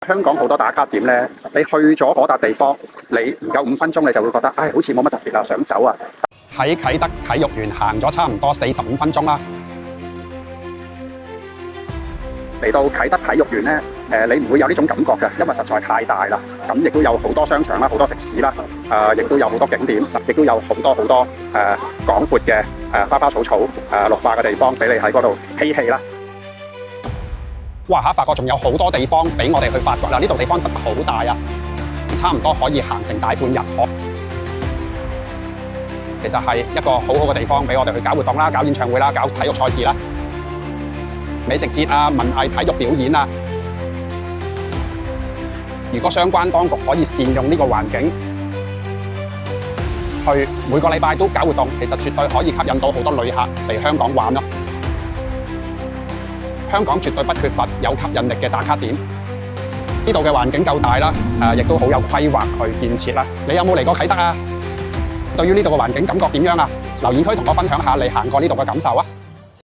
香港好多打卡點咧，你去咗嗰笪地方，你唔夠5分鐘，你就會覺得，唉，好似冇乜特別啊，想走啊。喺啟德體育園行咗差唔多45分鐘啦。嚟到啟德體育園咧，你唔會有呢種感覺嘅，因為實在太大啦。咁亦都有好多商場啦，好多食肆啦，亦都有好多景點，亦都有好多廣闊嘅花花草草綠化嘅地方俾你喺嗰度嬉戲啦。哇！發覺仲有好多地方俾我哋去發掘啦！呢度地方好大啊，差唔多可以行成大半日。其實係一個好好嘅地方俾我哋去搞活動啦、搞演唱會啦、搞體育賽事啦、美食節啊、文藝體育表演啊。如果相關當局可以善用呢個環境，去每個禮拜都搞活動，其實絕對可以吸引到好多旅客嚟香港玩咯。香港絕對不缺乏有吸引力嘅打卡點，呢度嘅環境夠大啦，亦都好有規劃去建設啦。你有冇嚟過啟德啊？對於呢度嘅環境感覺點樣啊？留言區同我分享下你行過呢度嘅感受啊！